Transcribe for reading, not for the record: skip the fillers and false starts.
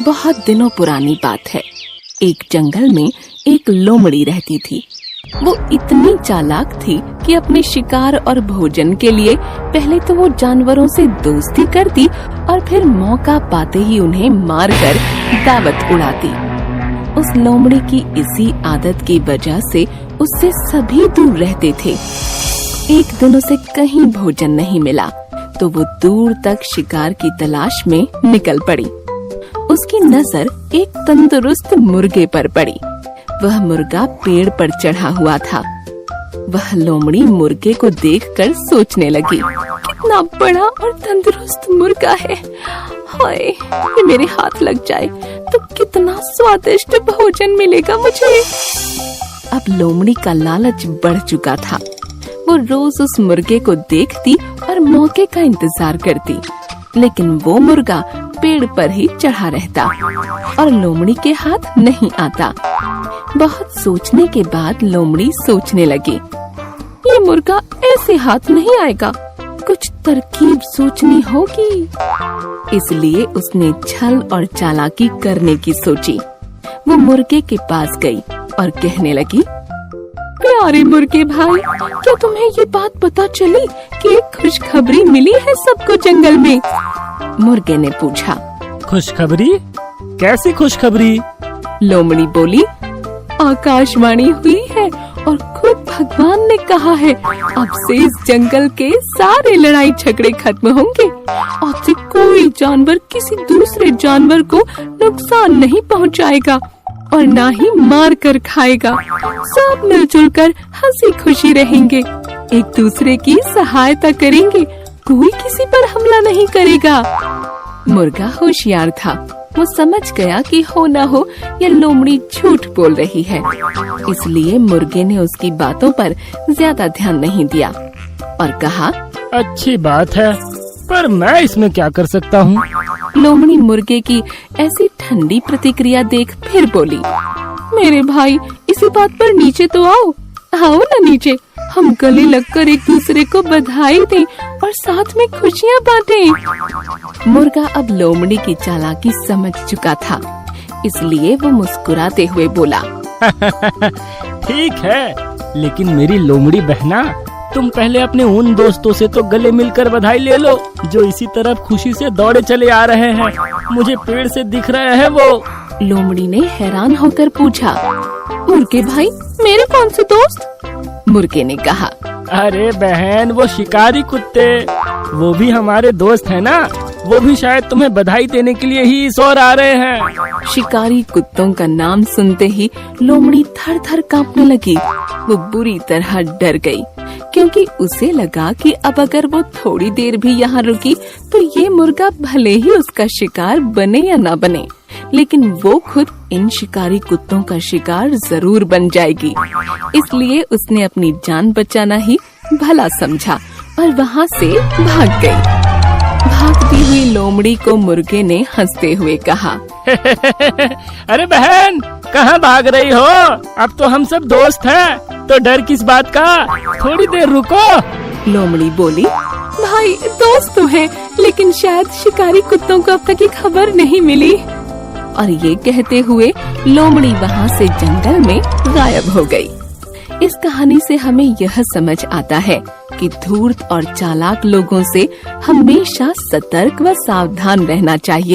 बहुत दिनों पुरानी बात है। एक जंगल में एक लोमड़ी रहती थी। वो इतनी चालाक थी कि अपने शिकार और भोजन के लिए पहले तो वो जानवरों से दोस्ती करती और फिर मौका पाते ही उन्हें मारकर दावत उड़ाती। उस लोमड़ी की इसी आदत की वजह से उससे सभी दूर रहते थे। एक दिन उसे कहीं भोजन नहीं मिला तो वो दूर तक शिकार की तलाश में निकल पड़ी। उसकी नजर एक तंदुरुस्त मुर्गे पर पड़ी। वह मुर्गा पेड़ पर चढ़ा हुआ था। वह लोमड़ी मुर्गे को देखकर सोचने लगी, कितना बड़ा और तंदुरुस्त मुर्गा है। हाय, ये मेरे हाथ लग जाए तो कितना स्वादिष्ट भोजन मिलेगा मुझे। अब लोमड़ी का लालच बढ़ चुका था। वो रोज उस मुर्गे को देखती और मौके का इंतजार करती, लेकिन वो मुर्गा पेड़ पर ही चढ़ा रहता और लोमड़ी के हाथ नहीं आता। बहुत सोचने के बाद लोमड़ी सोचने लगी, ये मुर्गा ऐसे हाथ नहीं आएगा, कुछ तरकीब सोचनी होगी। इसलिए उसने छल और चालाकी करने की सोची। वो मुर्गे के पास गई और कहने लगी, प्यारे मुर्गे भाई, क्या तुम्हें ये बात पता चली कि एक खुशखबरी मिली है सबको जंगल में? मुर्गे ने पूछा। खुशखबरी? कैसी खुशखबरी? लोमड़ी बोली, आकाशवाणी हुई है और खुद भगवान ने कहा है, अब से इस जंगल के सारे लड़ाई झगड़े खत्म होंगे। अब से कोई जानवर किसी दूसरे जानवर को नुकसान नहीं पहुंचाएगा और ना ही मार कर खाएगा। सब मिलजुल कर हंसी खुशी रहेंगे, एक दूसरे की सहायता करेंगे, कोई किसी पर हमला नहीं करेगा। मुर्गा होशियार था। वो समझ गया कि हो न हो ये लोमड़ी झूठ बोल रही है, इसलिए मुर्गे ने उसकी बातों पर ज्यादा ध्यान नहीं दिया और कहा, अच्छी बात है, पर मैं इसमें क्या कर सकता हूँ? लोमड़ी मुर्गे की ऐसी ठंडी प्रतिक्रिया देख फिर बोली, मेरे भाई, इसी बात पर नीचे तो आओ ना नीचे, हम गले लगकर एक दूसरे को बधाई दें और साथ में खुशियाँ बांटें। मुर्गा अब लोमड़ी की चालाकी समझ चुका था, इसलिए वो मुस्कुराते हुए बोला, ठीक है, लेकिन मेरी लोमड़ी बहना, तुम पहले अपने उन दोस्तों से तो गले मिलकर बधाई ले लो जो इसी तरफ खुशी से दौड़े चले आ रहे हैं। मुझे पेड़ से दिख रहे हैं वो। लोमड़ी ने हैरान होकर पूछा, मुर्गे भाई, मेरे कौन से दोस्त? मुर्गे ने कहा, अरे बहन, वो शिकारी कुत्ते, वो भी हमारे दोस्त है ना, वो भी शायद तुम्हें बधाई देने के लिए ही इस ओर आ रहे हैं। शिकारी कुत्तों का नाम सुनते ही लोमड़ी थर थर कांपने लगी। वो बुरी तरह डर गई, क्योंकि उसे लगा कि अब अगर वो थोड़ी देर भी यहाँ रुकी तो ये मुर्गा भले ही उसका शिकार बने या ना बने, लेकिन वो खुद इन शिकारी कुत्तों का शिकार जरूर बन जाएगी। इसलिए उसने अपनी जान बचाना ही भला समझा और वहाँ से भाग गई। भागती हुई लोमड़ी को मुर्गे ने हंसते हुए कहा, अरे बहन, कहाँ भाग रही हो? अब तो हम सब दोस्त हैं, तो डर किस बात का? थोड़ी देर रुको। लोमड़ी बोली, भाई, दोस्त तो हैं, लेकिन शायद शिकारी कुत्तों को अब तक ये खबर नहीं मिली। और ये कहते हुए लोमड़ी वहाँ से जंगल में गायब हो गई। इस कहानी से हमें यह समझ आता है कि धूर्त और चालाक लोगों से हमेशा सतर्क व सावधान रहना चाहिए।